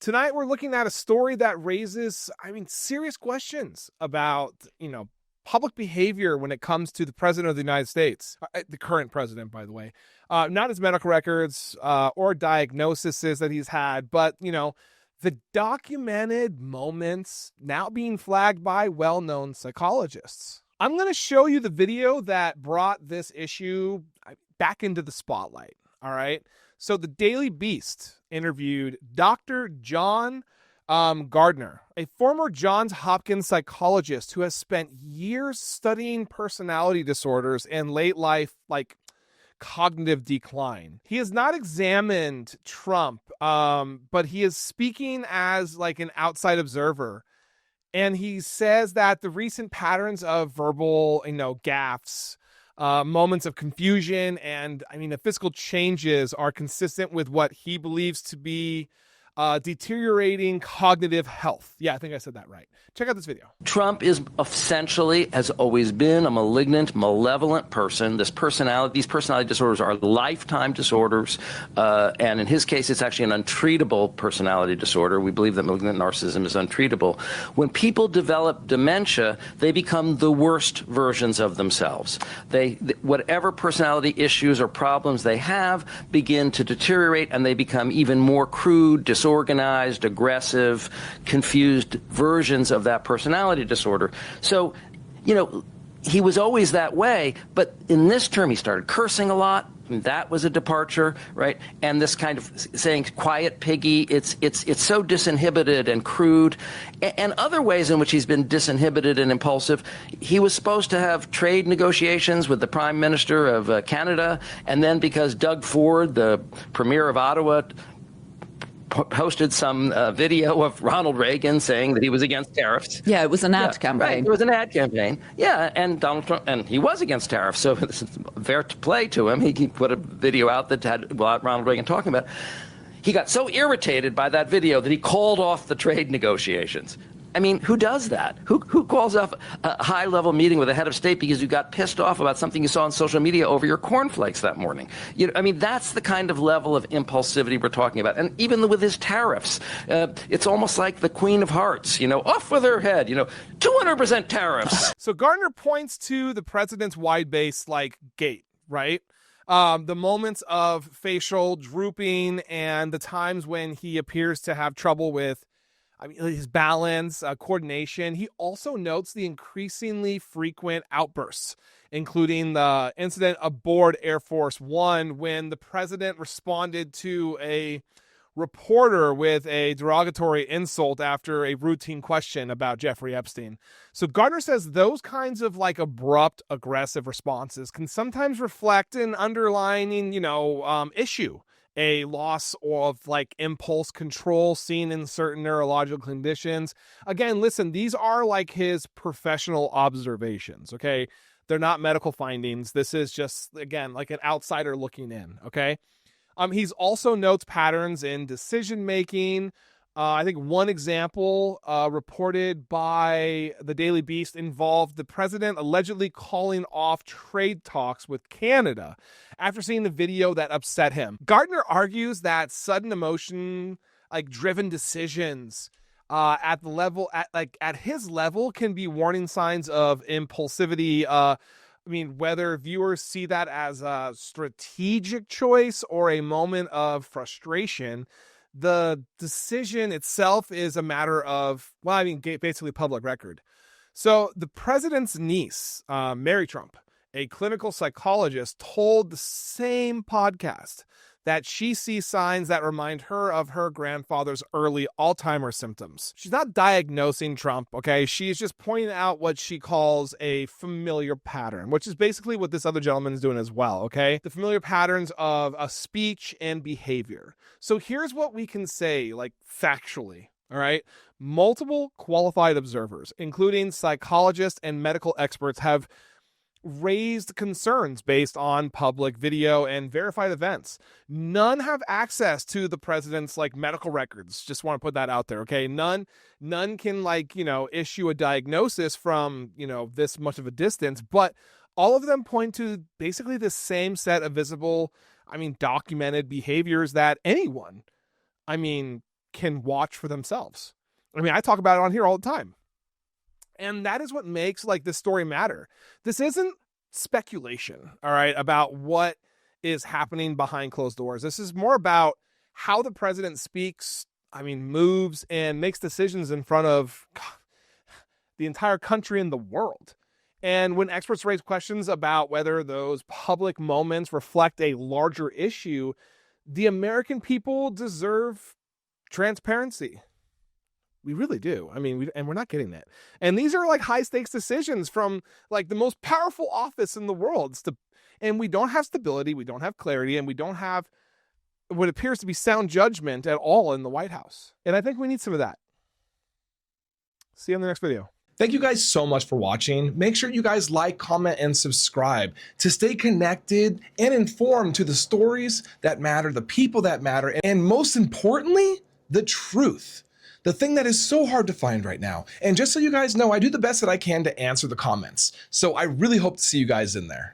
Tonight, we're looking at a story that raises, serious questions about, public behavior when it comes to the president of the United States, the current president, by the way, not his medical records or diagnoses that he's had, but, the documented moments now being flagged by well-known psychologists. I'm going to show you the video that brought this issue back into the spotlight. All right. So the Daily Beast interviewed Dr. John Gardner, a former Johns Hopkins psychologist who has spent years studying personality disorders and late life, cognitive decline. He has not examined Trump, but he is speaking as an outside observer. And he says that the recent patterns of verbal, gaffes, moments of confusion and physical changes are consistent with what he believes to be deteriorating cognitive health. Yeah, I think I said that right. Check out this video. Trump is essentially, has always been, a malignant, malevolent person. These personality disorders are lifetime disorders. And in his case, it's actually an untreatable personality disorder. We believe that malignant narcissism is untreatable. When people develop dementia, they become the worst versions of themselves. Whatever personality issues or problems they have begin to deteriorate, and they become even more crude, disorganized, aggressive, confused versions of that personality disorder. So, he was always that way, but in this term he started cursing a lot. That was a departure, right? And this kind of saying quiet piggy, it's so disinhibited and crude. And other ways in which he's been disinhibited and impulsive. He was supposed to have trade negotiations with the Prime Minister of Canada, and then because Doug Ford, the Premier of Ottawa, posted some video of Ronald Reagan saying that he was against tariffs. Yeah, it was an ad campaign. Right, it was an ad campaign. Yeah, and Donald Trump, and he was against tariffs, so this is fair to play to him. He put a video out that had Ronald Reagan talking about it. He got so irritated by that video that he called off the trade negotiations. Who does that? Who calls off a high-level meeting with a head of state because you got pissed off about something you saw on social media over your cornflakes that morning? That's the kind of level of impulsivity we're talking about. And even with his tariffs, it's almost like the Queen of Hearts, off with her head, 200% tariffs. So Gardner points to the president's wide base gait, right? The moments of facial drooping and the times when he appears to have trouble with his balance, coordination. He also notes the increasingly frequent outbursts, including the incident aboard Air Force One when the president responded to a reporter with a derogatory insult after a routine question about Jeffrey Epstein. So Gardner says those kinds of abrupt, aggressive responses can sometimes reflect an underlying, issue. A loss of impulse control seen in certain neurological conditions. Again, listen, these are his professional observations, okay? They're not medical findings. This is just, again, an outsider looking in, okay? He's also notes patterns in decision-making. I think one example reported by the Daily Beast involved the president allegedly calling off trade talks with Canada after seeing the video that upset him. Gardner argues that sudden emotion, driven decisions at his level can be warning signs of impulsivity. Whether viewers see that as a strategic choice or a moment of frustration, the decision itself is a matter of, basically public record. So the president's niece, Mary Trump, a clinical psychologist, told the same podcast that she sees signs that remind her of her grandfather's early Alzheimer's symptoms. She's not diagnosing Trump, okay? She's just pointing out what she calls a familiar pattern, which is basically what this other gentleman is doing as well, okay? The familiar patterns of a speech and behavior. So here's what we can say, factually, all right? Multiple qualified observers, including psychologists and medical experts, have raised concerns based on public video and verified events. None have access to the president's medical records. Just want to put that out there, okay? None can issue a diagnosis from, this much of a distance, but all of them point to basically the same set of visible, documented behaviors that anyone, can watch for themselves. I mean, I talk about it on here all the time. And that is what makes like this story matter. This isn't speculation, all right, about what is happening behind closed doors. This is more about how the president speaks, moves and makes decisions in front of the entire country and the world. And when experts raise questions about whether those public moments reflect a larger issue, the American people deserve transparency. We really do. And we're not getting that. And these are like high stakes decisions from like the most powerful office in the world. And we don't have stability. We don't have clarity. And we don't have what appears to be sound judgment at all in the White House. And I think we need some of that. See you on the next video. Thank you guys so much for watching. Make sure you guys like, comment, and subscribe to stay connected and informed to the stories that matter, the people that matter, and most importantly, the truth. The thing that is so hard to find right now. And just so you guys know, I do the best that I can to answer the comments. So I really hope to see you guys in there.